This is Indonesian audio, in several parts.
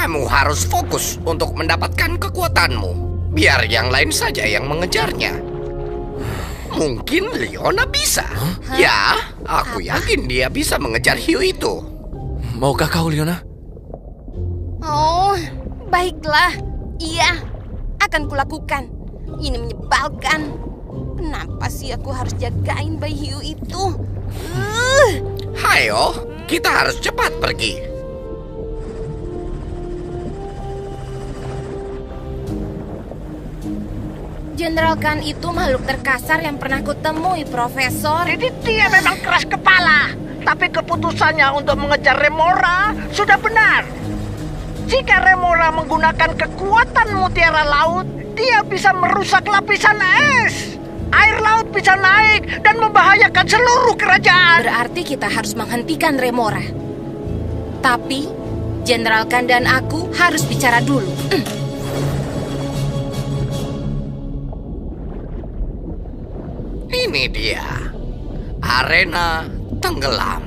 Kamu harus fokus untuk mendapatkan kekuatanmu. Biar yang lain saja yang mengejarnya. Mungkin Leona bisa. Ya, aku yakin dia bisa mengejar hiu itu. Maukah kau, Leona? Oh, baiklah. Iya, akan kulakukan. Ini menyebalkan. Kenapa sih aku harus jagain bayi hiu itu? Hayo, kita harus cepat pergi. Jenderal Khan itu makhluk terkasar yang pernah kutemui, Profesor. Jadi dia memang keras kepala. Tapi keputusannya untuk mengejar Remora sudah benar. Jika Remora menggunakan kekuatan mutiara laut, dia bisa merusak lapisan es. Air laut bisa naik dan membahayakan seluruh kerajaan. Berarti kita harus menghentikan Remora. Tapi, Jenderal Khan dan aku harus bicara dulu. Ini dia, arena tenggelam.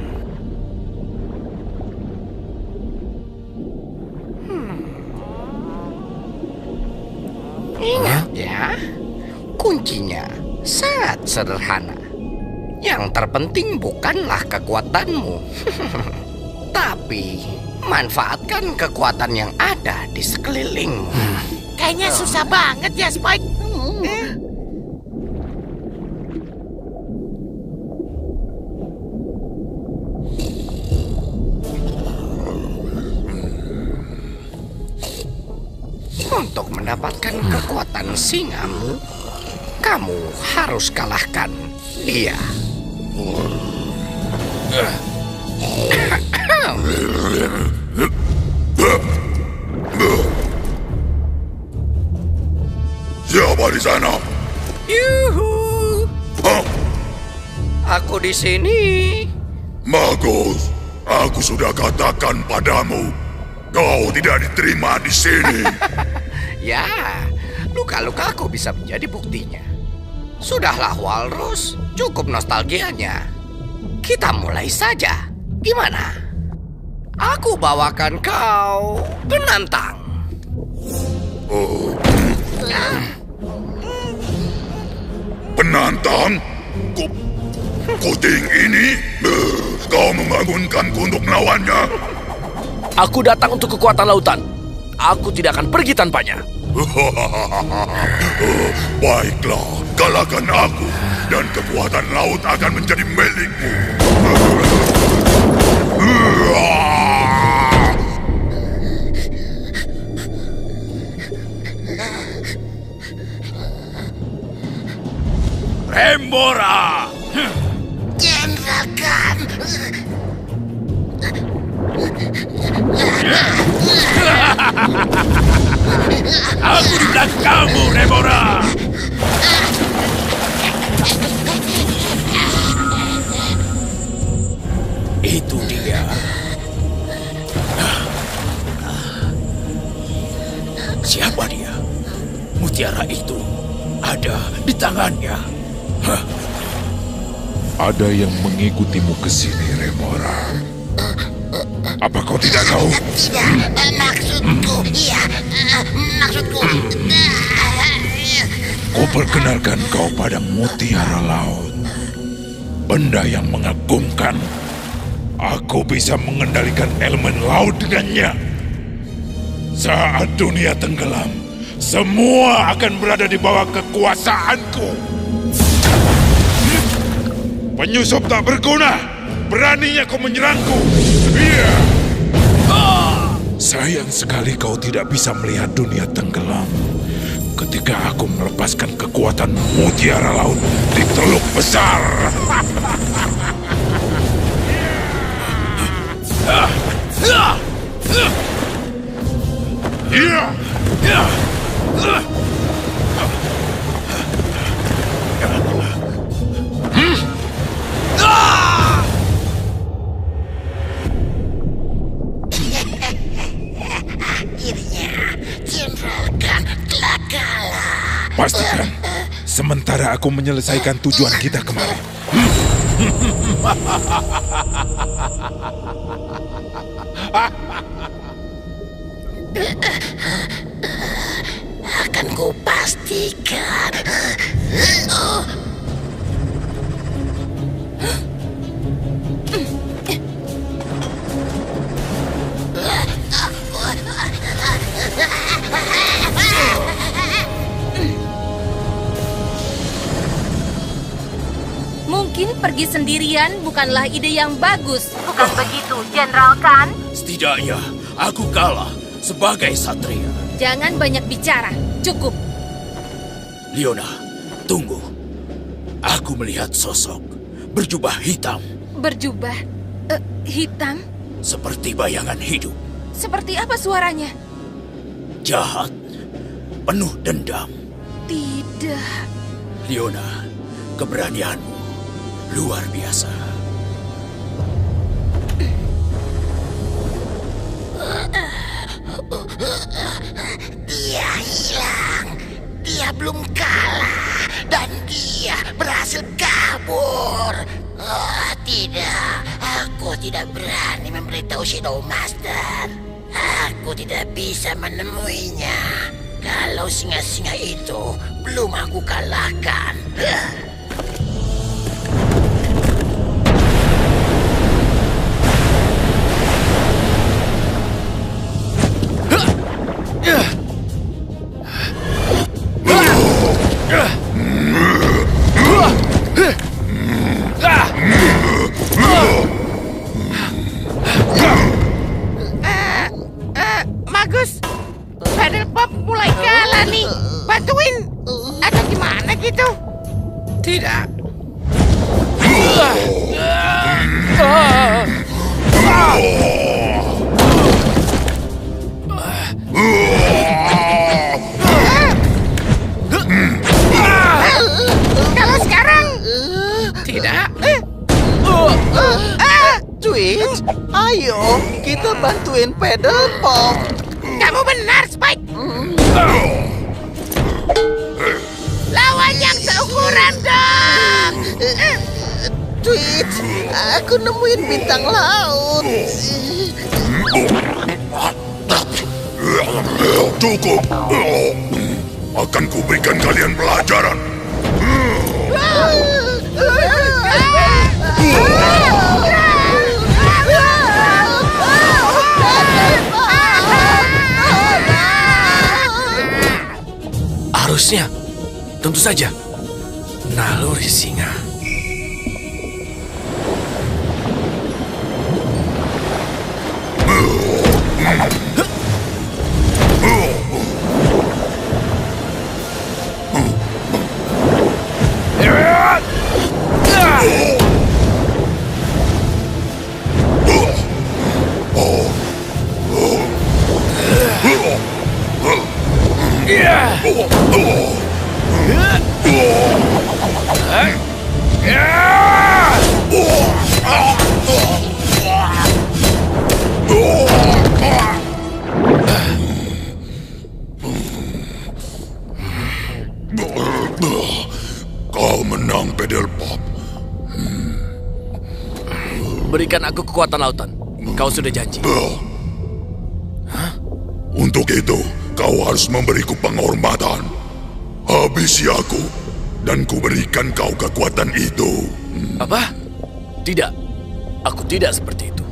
Ingat ya, kuncinya sangat sederhana. Yang terpenting bukanlah kekuatanmu, tapi manfaatkan kekuatan yang ada di sekelilingmu. Kayaknya susah banget ya, Spike. Untuk mendapatkan kekuatan singamu, kamu harus kalahkan dia. Siapa di sana? Yuhu, Hah? aku di sini. Magus, aku sudah katakan padamu, kau tidak diterima di sini. Ya, luka-luka aku bisa menjadi buktinya. Sudahlah, Walrus, cukup nostalgianya. Kita mulai saja. Gimana? Aku bawakan kau penantang. Penantang? Kuting ini? Kau membangunkanku untuk melawannya. Aku datang untuk kekuatan lautan. Aku tidak akan pergi tanpanya. Baiklah, kalahkan aku dan kekuatan laut akan menjadi milikmu. Remora! Jenderal Khan. Aku di belakangmu, Remora! Itu dia. Siapa dia? Mutiara itu ada di tangannya. Ada yang mengikutimu ke sini, Remora. Apa kau tidak tahu? Tidak, maksudku. Iya, maksudku. Kuperkenalkan kau pada mutiara laut. Benda yang mengagumkan. Aku bisa mengendalikan elemen laut dengannya. Saat dunia tenggelam, semua akan berada di bawah kekuasaanku. Penyusup tak berguna. Beraninya kau menyerangku. Iya. Sayang sekali kau tidak bisa melihat dunia tenggelam. Ketika aku melepaskan kekuatan mutiara laut di Teluk Besar. Iya. Akhirnya, Jenderal Khan telah kalah. Pastikan, sementara aku menyelesaikan tujuan kita kemarin. Akan kupastikan. Mungkin pergi sendirian bukanlah ide yang bagus. Bukan begitu, Jenderal Khan? Setidaknya aku kalah sebagai satria. Jangan banyak bicara. Cukup. Leona, tunggu. Aku melihat sosok berjubah hitam. Berjubah hitam? Seperti bayangan hidup. Seperti apa suaranya? Jahat. Penuh dendam. Tidak. Leona, keberanianmu luar biasa. Dia hilang. Dia belum kalah. Dan dia berhasil kabur. Oh, tidak. Aku tidak berani memberitahu Shadow Master. Aku tidak bisa menemuinya. Kalau singa-singa itu belum aku kalahkan. Bagus. Pedal Pop mulai kalah nih. Bantuin. Atau gimana gitu? Tidak. Kalau sekarang? Tidak. Twitch, ayo kita bantuin Pedal Pop. Kamu benar, Spike. Lawan yang seukuran dong. Twitch, aku nemuin bintang laut. Cukup. Akan kuberikan kalian pelajaran. Harusnya, tentu saja, naluri singa. Kau menang, Pedal Pop. Berikan aku kekuatan lautan. Kau sudah janji. Untuk itu, kau harus memberiku penghormatan. Habisi aku, dan kuberikan kau kekuatan itu. Apa? Tidak. Aku tidak seperti itu.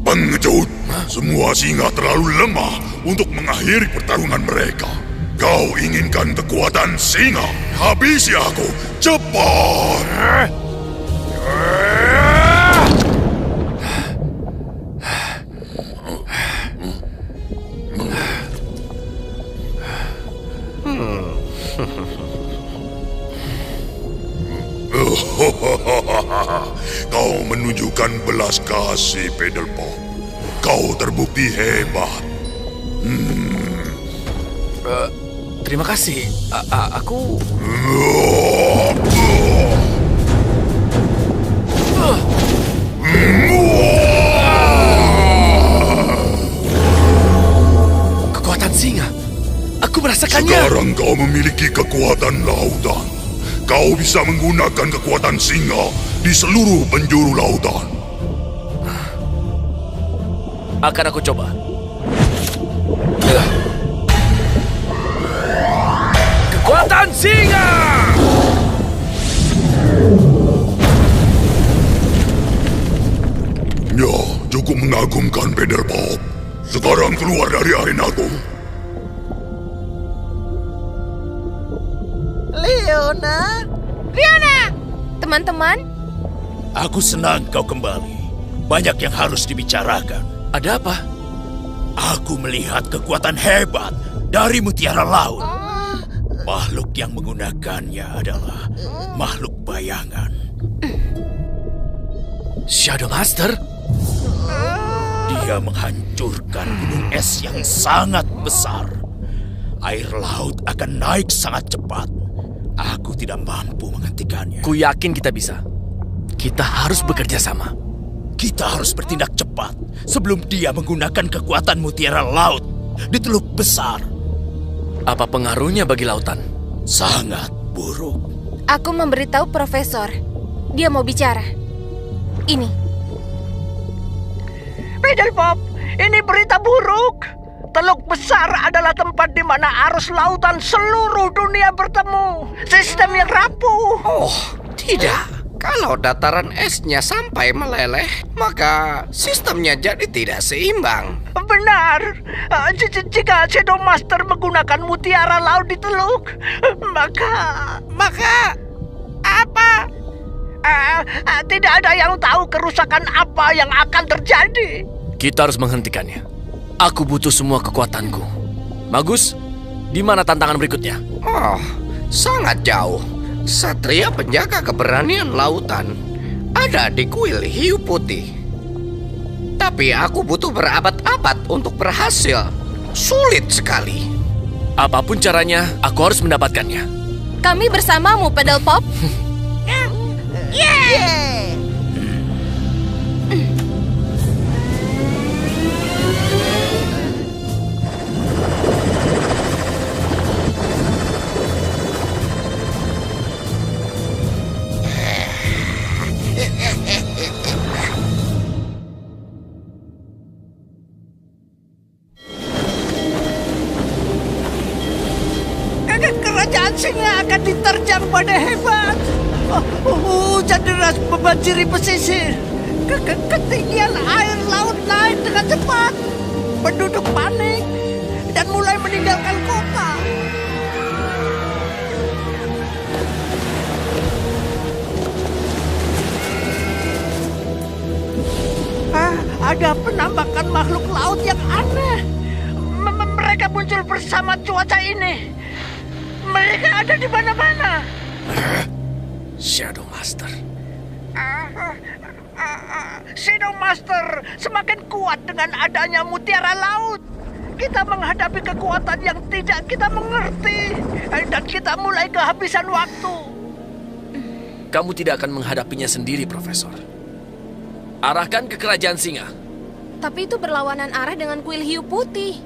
Pengecut, semua singa terlalu lemah untuk mengakhiri pertarungan mereka. Kau inginkan kekuatan singa? Habisi aku, cepat! Kau menunjukkan belas kasih, Pedal Pop. Kau terbukti hebat. Terima kasih. Aku... Kekuatan singa. Aku merasakannya. Sekarang kau memiliki kekuatan lautan. Kau bisa menggunakan kekuatan singa di seluruh penjuru lautan. Akan aku coba. Kekuatan singa! Ya, cukup mengagumkan, Pedelpop. Sekarang keluar dari arenaku. Leona, Teman-teman, Aku senang kau kembali. Banyak yang harus dibicarakan. Ada apa? Aku melihat kekuatan hebat dari mutiara laut. Makhluk yang menggunakannya adalah makhluk bayangan. Shadow Master? Dia menghancurkan gunung es yang sangat besar. Air laut akan naik sangat cepat. Aku tidak mampu menghentikannya. Ku yakin kita bisa. Kita harus bekerja sama. Kita harus bertindak cepat sebelum dia menggunakan kekuatan mutiara laut di Teluk Besar. Apa pengaruhnya bagi lautan? Sangat buruk. aku memberitahu Profesor. Dia mau bicara. Ini. Pedelpop, ini berita buruk. Teluk Besar adalah tempat di mana arus lautan seluruh dunia bertemu. Sistem yang rapuh. Oh, tidak. Kalau dataran esnya sampai meleleh, maka sistemnya jadi tidak seimbang. Benar. Jika Shadow Master menggunakan mutiara laut di teluk, maka apa? Tidak ada yang tahu kerusakan apa yang akan terjadi. Kita harus menghentikannya. Aku butuh semua kekuatanku. Magus, di mana tantangan berikutnya? Oh, sangat jauh. Satria penjaga keberanian lautan ada di kuil hiu putih. Tapi aku butuh berabad-abad untuk berhasil. Sulit sekali. Apapun caranya, aku harus mendapatkannya. Kami bersamamu, Pedelpop. Kerajaan singa akan diterjang badai hebat. Hujan deras membanjiri pesisir. Ketinggian air laut naik dengan cepat. Penduduk panik dan mulai meninggalkan kota. Ada penambakan makhluk laut yang aneh. Mereka muncul bersama cuaca ini. Mereka ada di mana-mana. Shadow Master. Shadow Master semakin kuat dengan adanya mutiara laut. Kita menghadapi kekuatan yang tidak kita mengerti. Dan kita mulai kehabisan waktu. Kamu tidak akan menghadapinya sendiri, Profesor. Arahkan ke kerajaan singa. Tapi itu berlawanan arah dengan kuil hiu putih.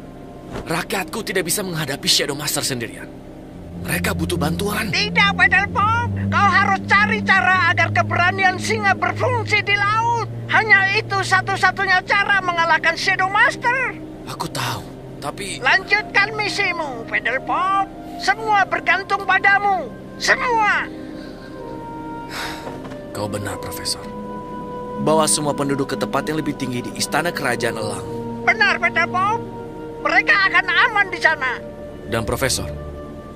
Rakyatku tidak bisa menghadapi Shadow Master sendirian. Mereka butuh bantuan. Tidak, Pedelpop. Kau harus cari cara agar keberanian singa berfungsi di laut. Hanya itu satu-satunya cara mengalahkan Shadow Master. Aku tahu, tapi... Lanjutkan misimu, Pedelpop. Semua bergantung padamu. Semua. Kau benar, Profesor. Bawa semua penduduk ke tempat yang lebih tinggi di Istana Kerajaan Elang. Benar, Pedelpop. Mereka akan aman di sana. Dan Profesor,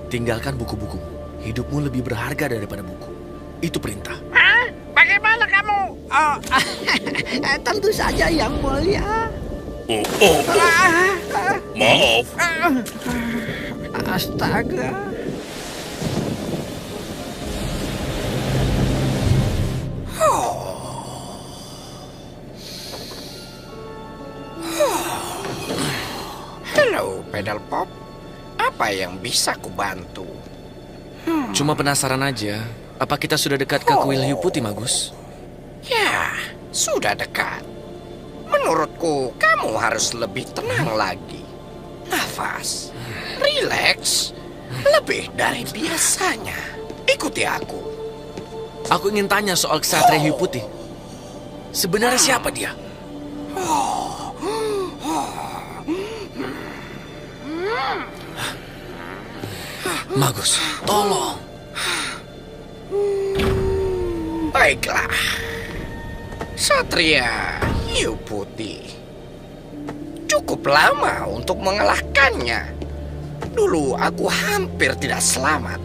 tinggalkan buku-buku. Hidupmu lebih berharga daripada buku. Itu perintah. Hah? Bagaimana kamu? Oh, tentu saja, Yang Mulia. Maaf. Astaga. Halo, Pedelpop. Apa yang bisa kubantu? Cuma penasaran aja. Apa kita sudah dekat ke kuil hiu putih, Magus? Ya, sudah dekat. Menurutku, kamu harus lebih tenang lagi. Nafas, rileks, lebih dari biasanya. Ikuti aku. Aku ingin tanya soal Ksatria hiu putih. Sebenarnya siapa dia? Magus, tolong. Baiklah. Satria Hiu Putih. Cukup lama untuk mengalahkannya. Dulu aku hampir tidak selamat.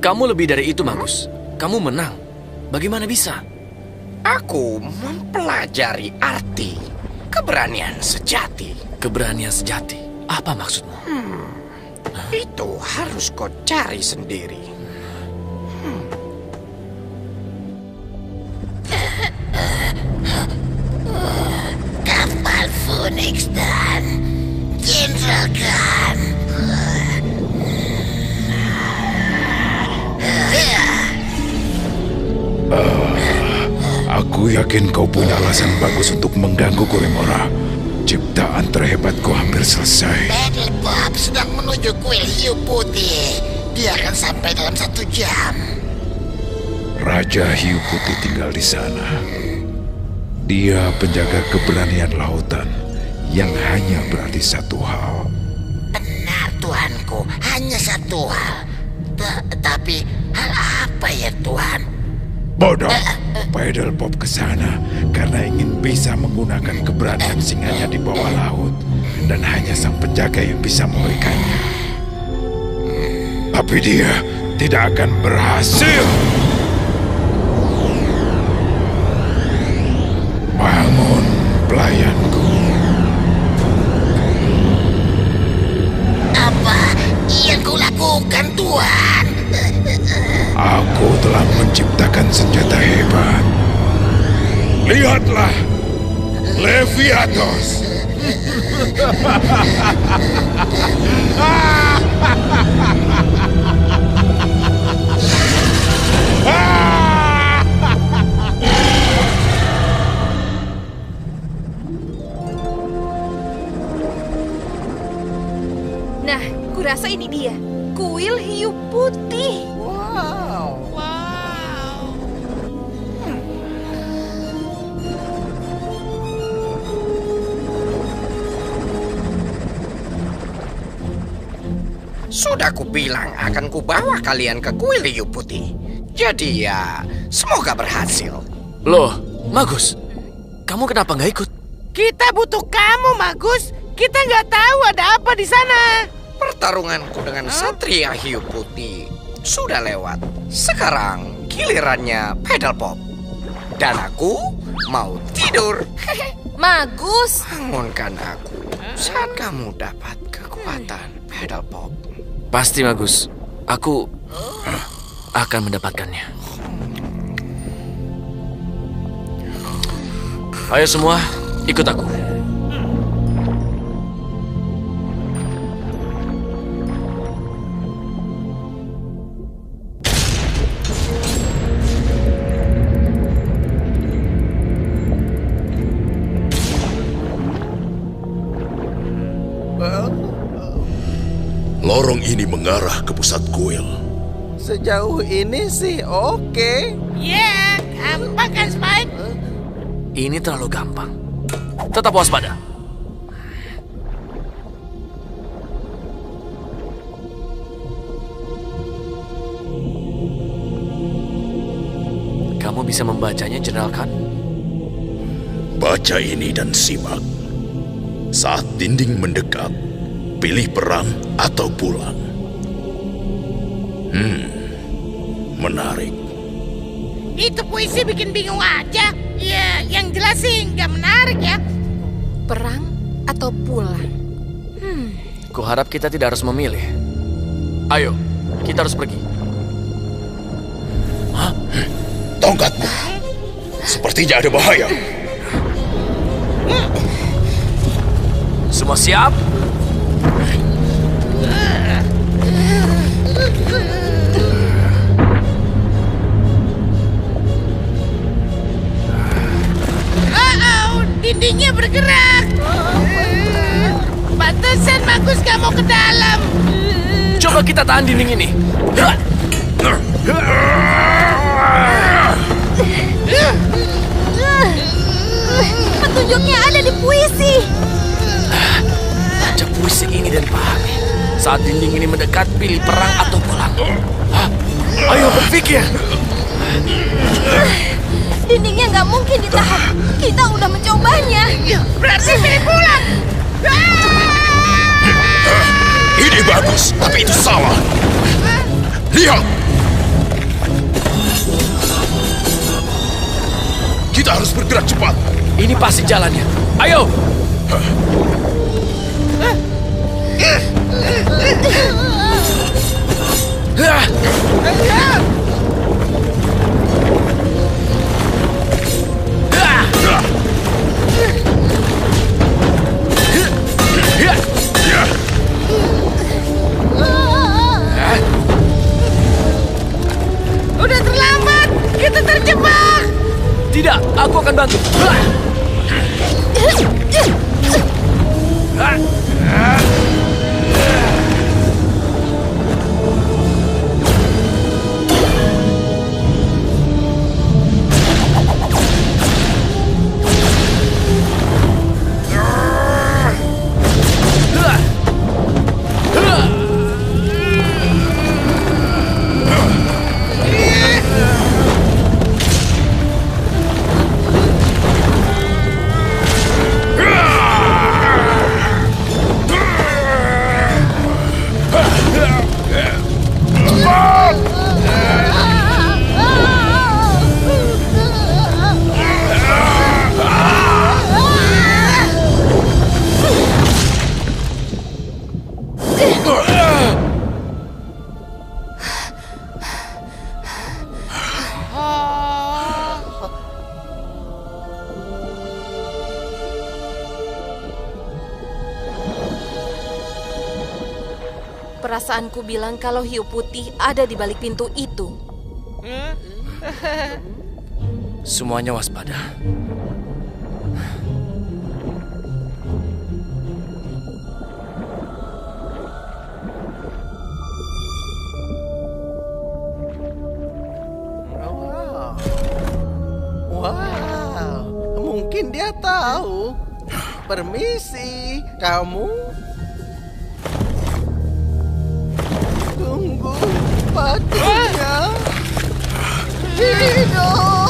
Kamu lebih dari itu, Magus. Kamu menang. Bagaimana bisa? Aku mempelajari arti keberanian sejati. Keberanian sejati. Apa maksudmu? Itu harus kau cari sendiri. Kapal Phoenix dan Jenderal Gun. Aku yakin kau punya alasan bagus untuk menggangguku, Remora. Ciptaan terhebatku hampir selesai. Battle Bob sedang menuju kuil hiu putih. Dia akan sampai dalam 1 jam. Raja Hiu Putih tinggal di sana. Dia penjaga keberanian lautan yang hanya berarti satu hal. Benar, Tuanku. Hanya satu hal. Tapi hal apa ya, Tuan? Bodoh. Pedal Pop ke sana karena ingin bisa menggunakan keberanian singanya di bawah laut. Dan hanya sang penjaga yang bisa memberikannya. Tapi dia tidak akan berhasil. Bangun, pelayanku. Apa yang kau lakukan, Tuan? Aku telah menciptakan senjata hebat. Lihatlah, Leviatos. Nah, kurasa ini dia. Kuil hiu putih. Sudah kubilang akan kubawa kalian ke kuil hiu putih. Jadi ya, semoga berhasil. Loh, Magus. Kamu kenapa nggak ikut? Kita butuh kamu, Magus. Kita nggak tahu ada apa di sana. Pertarunganku dengan Satria Hiu Putih sudah lewat. Sekarang gilirannya Pedal Pop. Dan aku mau tidur. Magus. Bangunkan aku saat kamu dapat kekuatan Pedal Pop. Pasti, Magus. Aku akan mendapatkannya. Ayo semua, ikut aku. Lorong ini mengarah ke pusat kuil. Sejauh ini sih oke. Ya, gampang kan, Spike? Ini terlalu gampang. Tetap waspada. Kamu bisa membacanya, Jenderal Khan? Baca ini dan simak. Saat dinding mendekat, pilih perang atau pulang. Menarik. Itu puisi bikin bingung aja. Ya, yang jelas sih nggak menarik ya. Perang atau pulang? Kuharap kita tidak harus memilih. Ayo, kita harus pergi. Tongkatmu. Sepertinya ada bahaya. Semua siap? Dindingnya bergerak. Pantesan Magus gak mau ke dalam. Coba kita tahan dinding ini. Petunjuknya ada di puisi. Baca puisi ini dan pahami. Saat dinding ini mendekat, pilih perang atau pulang. Hah? Ayo berpikir. Dindingnya nggak mungkin ditahan. Kita udah mencobanya. Berarti pilih pulang. Ini bagus, tapi itu salah. Lihat. Kita harus bergerak cepat. Ini pasti jalannya. Ayo. Udah terlambat. Kita terjebak. Tidak, aku akan bantu. Perasaanku bilang kalau hiu putih ada di balik pintu itu. Semuanya waspada. Wow, mungkin dia tahu. Permisi, kamu? Tunggu, patunya. Hidup.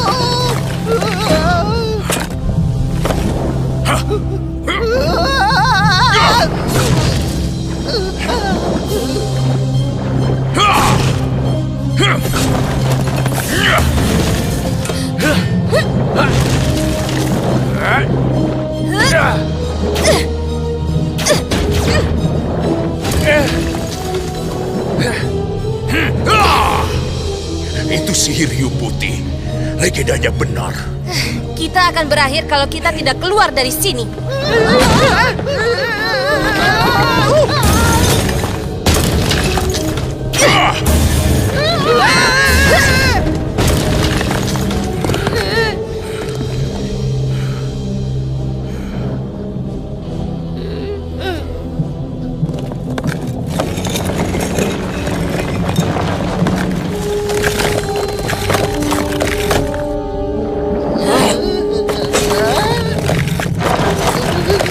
Itu sihir hiu putih. Legendanya benar. Kita akan berakhir kalau kita tidak keluar dari sini.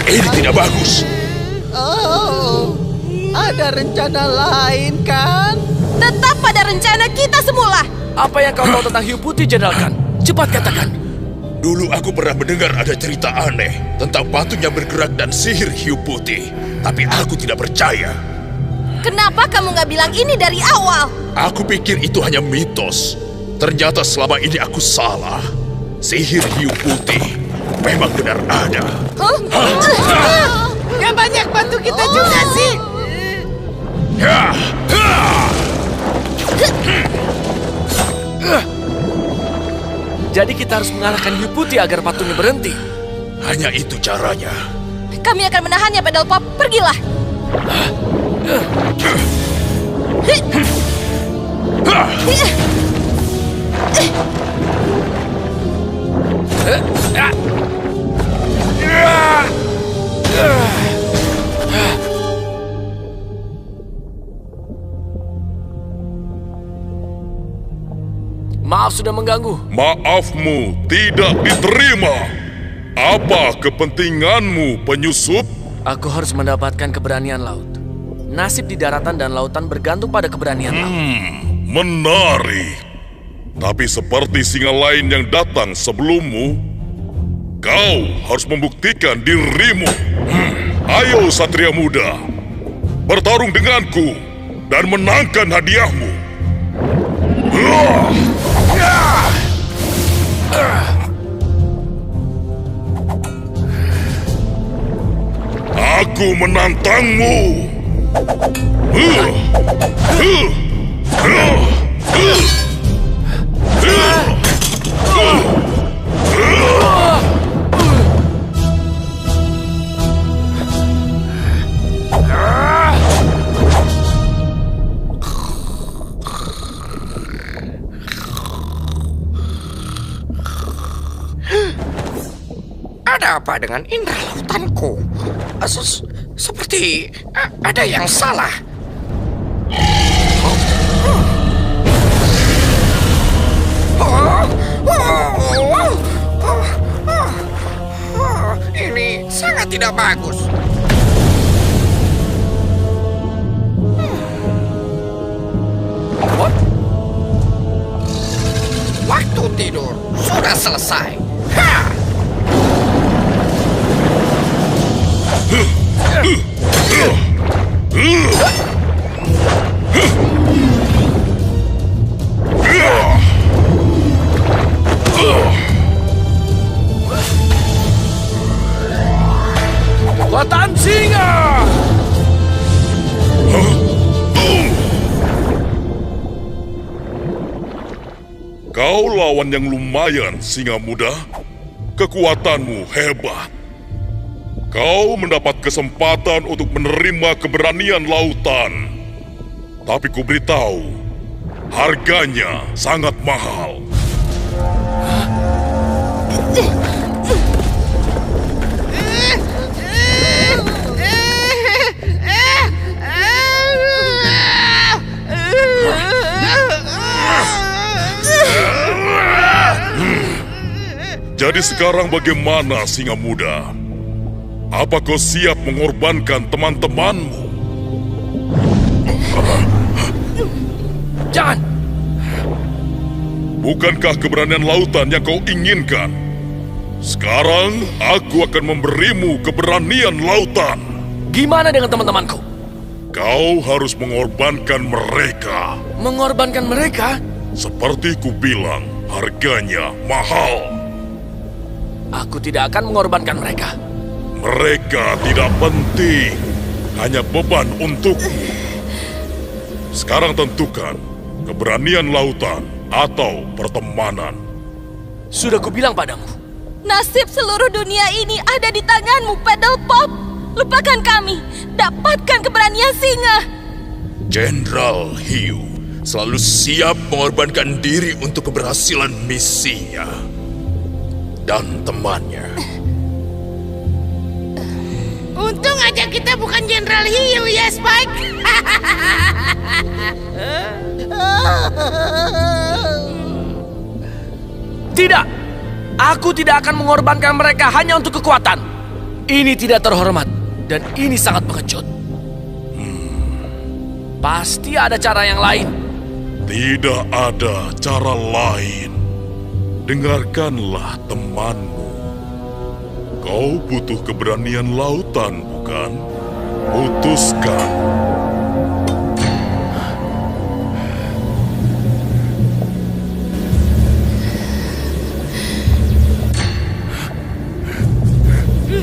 Ini tidak bagus. Oh, ada rencana lain kan? Tetap pada rencana kita semula. Apa yang kau tahu tentang hiu putih, Jenderal? Cepat katakan. Dulu aku pernah mendengar ada cerita aneh tentang batu yang bergerak dan sihir hiu putih. Tapi aku tidak percaya. Kenapa kamu nggak bilang ini dari awal? Aku pikir itu hanya mitos. Ternyata selama ini aku salah. Sihir hiu putih memang benar ada. Gak banyak bantu kita juga sih. Jadi kita harus mengalahkan hiu putih agar patungnya berhenti. Hanya itu caranya. Kami akan menahannya, Pedal Pop. Pergilah. Maaf sudah mengganggu. Maafmu tidak diterima. Apa kepentinganmu, penyusup? Aku harus mendapatkan keberanian laut. nasib di daratan dan lautan bergantung pada keberanian laut. Menarik. Tapi seperti singa lain yang datang sebelummu, kau harus membuktikan dirimu. Ayo Satria Muda, bertarung denganku dan menangkan hadiahmu. Aku menantangmu. Ada apa dengan indera lautanku? Seperti ada yang salah. Ini sangat tidak bagus. Waktu tidur sudah selesai. Kekuatan singa! Kau lawan yang lumayan, singa muda. Kekuatanmu hebat. Kau mendapat kesempatan untuk menerima keberanian lautan. Tapi ku beritahu, harganya sangat mahal. Jadi sekarang bagaimana, singa muda? Apa kau siap mengorbankan teman-temanmu? Jangan! Bukankah keberanian lautan yang kau inginkan? Sekarang aku akan memberimu keberanian lautan. Gimana dengan teman-temanku? Kau harus mengorbankan mereka. Mengorbankan mereka? Seperti ku bilang, harganya mahal. Aku tidak akan mengorbankan mereka. Mereka tidak penting, hanya beban untukmu. Sekarang tentukan, keberanian lautan atau pertemanan. Sudah kubilang padamu. Nasib seluruh dunia ini ada di tanganmu, Paddle Pop. Lupakan kami. Dapatkan keberanian singa. Jenderal Hiu selalu siap mengorbankan diri untuk keberhasilan misinya. Dan temannya. Untung aja kita bukan Jenderal Hiu ya, Spike. Tidak! Aku tidak akan mengorbankan mereka hanya untuk kekuatan. Ini tidak terhormat dan ini sangat pengecut. Pasti ada cara yang lain. Tidak ada cara lain. Dengarkanlah temanmu. Kau butuh keberanian lautan, bukan? Putuskan.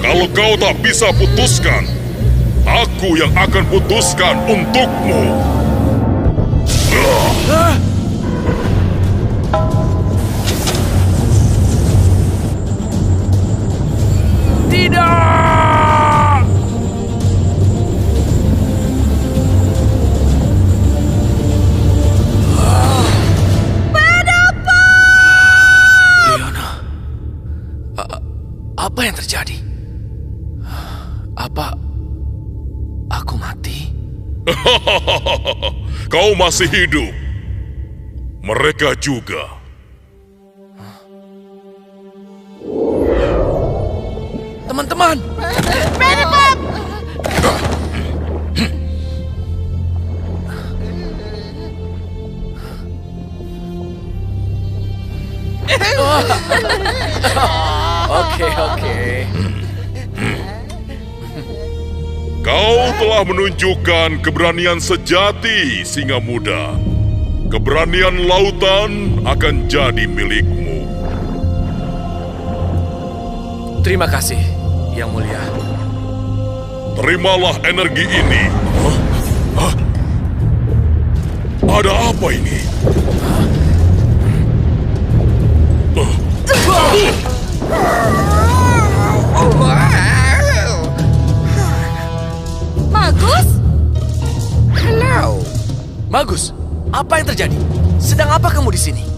Kalau kau tak bisa putuskan, aku yang akan putuskan untukmu. Tidak! Leona, apa yang terjadi? Apa aku mati? Kau masih hidup. Mereka juga. Teman-teman! Oke. Kau telah menunjukkan keberanian sejati, Singa Muda. Keberanian lautan akan jadi milikmu. Terima kasih, Yang Mulia. Terimalah energi ini. Ada apa ini? Magus? Halo. Magus, apa yang terjadi? Sedang apa kamu di sini?